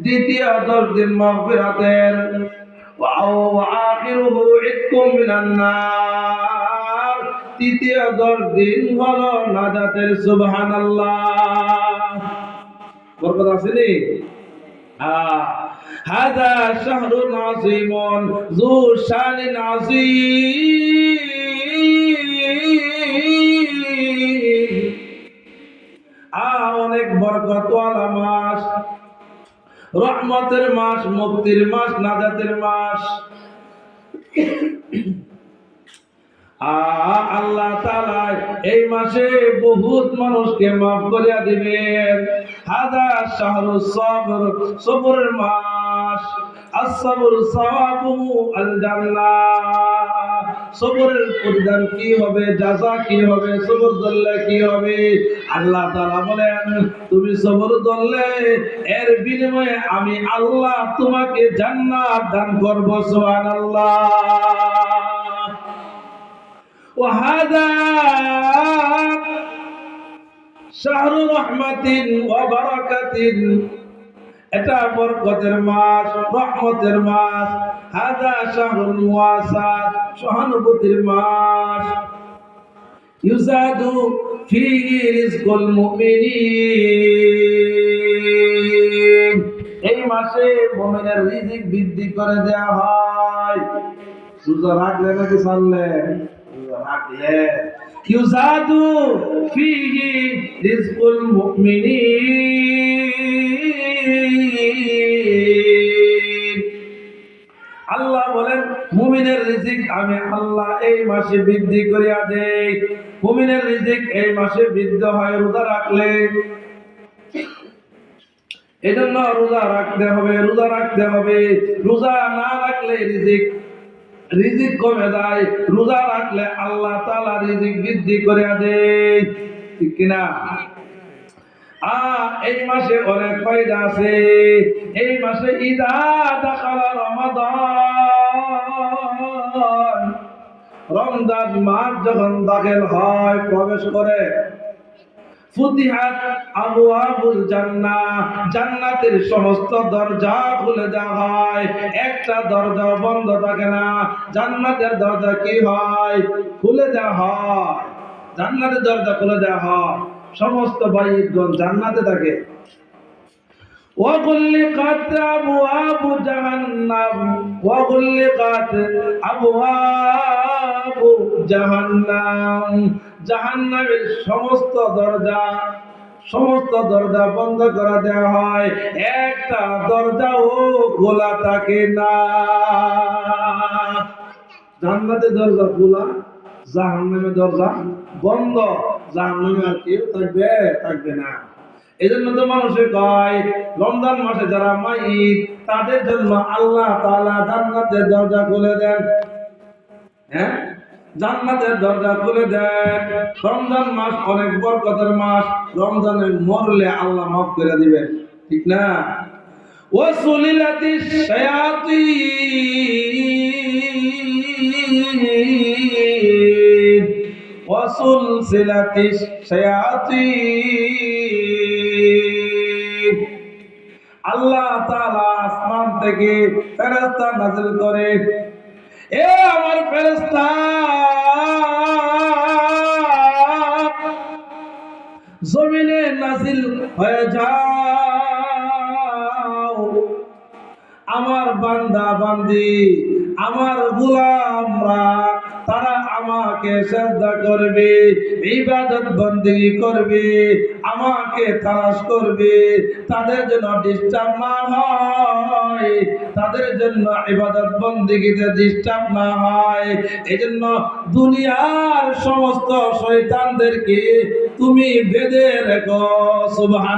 দ্বিতীয় 10 দিন মাগফিরাতের ওয়া আখিরুহু ইতকুম মিনান নার। তৃতীয় 10 দিন হলো নাজাতের। সুবহানাল্লাহ। বরকত আছে নি? হাযা শাহরুন আযীমুন যু শানিন আযীম। অনেক বরকতওয়ালা মাস, রহমতের মাস, মুক্তির মাস, নাজাতের মাস। আল্লাহ তাআলা এই মাসে বহুত মানুষকে মাফ করিয়া দিবেন। হাযা শাহরুস সবর, সবরের মাস। as-sabru সাওয়াবুহু আল জান্নাহ। সবরের প্রতিদান কি হবে, জাযা কি হবে, সবর ধরলে কি হবে? আল্লাহ তাআলা বলেন, তুমি সবর ধরলে এর বিনিময়ে আমি আল্লাহ তোমাকে জান্নাত দান করব। সুবহানাল্লাহ। وهذا شهر رحمة وبركة। এটা বরকতের মাস, রহমতের মাস। হাযা শাহরুল মুওয়াসাত, সহানুভূতির মাস। ইউজাদু ফীহি রিজকুল মুমিনিন। এই মাসে মুমিনের রিজিক বৃদ্ধি করে দেওয়া হয়। রোজা রাখলে নাকি ছাড়লে? ইউজাদু ফীহি রিজকুল মুমিনিন। আল্লাহ বলেন, মুমিনের রিজিক আমি আল্লাহ এই মাসে বৃদ্ধি করিয়া দেই। মুমিনের রিজিক এই মাসে বৃদ্ধি হয় রোজা রাখলে। এজন্য রোজা রাখতে হবে, রোজা রাখতে হবে। রোজা না রাখলে রিজিক কমে যায়। রোজা রাখলে আল্লাহ তাআলা রিজিক বৃদ্ধি করে দেয়। ঠিক কিনা? এই মাসে অনেক ফায়দা আছে। এই মাসে ইদা দাখালা রমাদান, রমজান মাস যখন দাখিল হয়, প্রবেশ করে, ফুতিহাত আবওয়াবুল জান্নাহ, জান্নাতের সমস্ত দরজা খুলে দেওয়া হয়। একটা দরজা বন্ধ থাকে না। জান্নাতের দরজা কি হয়? খুলে দেওয়া হয়। জান্নাতের দরজা খুলে দেওয়া হয়। সমস্ত বাইতগণ জান্নাতে থাকে। وغلقت أبواب جهنم وغلقت أبواب جهنم। জাহান্নামের সমস্ত দরজা বন্ধ করে দেওয়া হয়। একটা দরজাও খোলা থাকে না। জান্নাতের দরজা খোলা, জাহান্নামের দরজা বন্ধ। জাহান্নামে আর কেউ থাকবে না। এজন্য তো মানুষে কয়, রমজান মাসে যারা মাইত তাদের জন্য আল্লাহ তাআলা জান্নাতের দরজা খুলে দেন। হ্যাঁ, জান্নাতের দরজা খুলে দেন। রমজান মাস অনেক বরকতের মাস। রমজানে মরলে আল্লাহ মাফ করে দিবেন। ঠিক না? ওয়াসুলিলাতিশ শায়াতিন, ওয়াসুলসিলাতিশ শায়াতিন। আল্লাহ তাআলা আসমান থেকে ফেরেশতা নাযিল করে। এ আমার ফেরেশতা, জমিনে নাযিল হয়ে যাও। আমার বান্দা বান্দি, আমার গোলামরা, তারা আমাকে সিজদা করবে, ইবাদত বন্দেগী করবে, আমাকে তালাশ করবে। তাদের জন্য ডিস্টার্ব না হয়, তাদের জন্য ইবাদত বন্দেগীতে ডিস্টার্ব না হয়। এজন্য দুনিয়ার সমস্ত শয়তানদেরকে তুমি বেঁধে রেখো। সুবহান।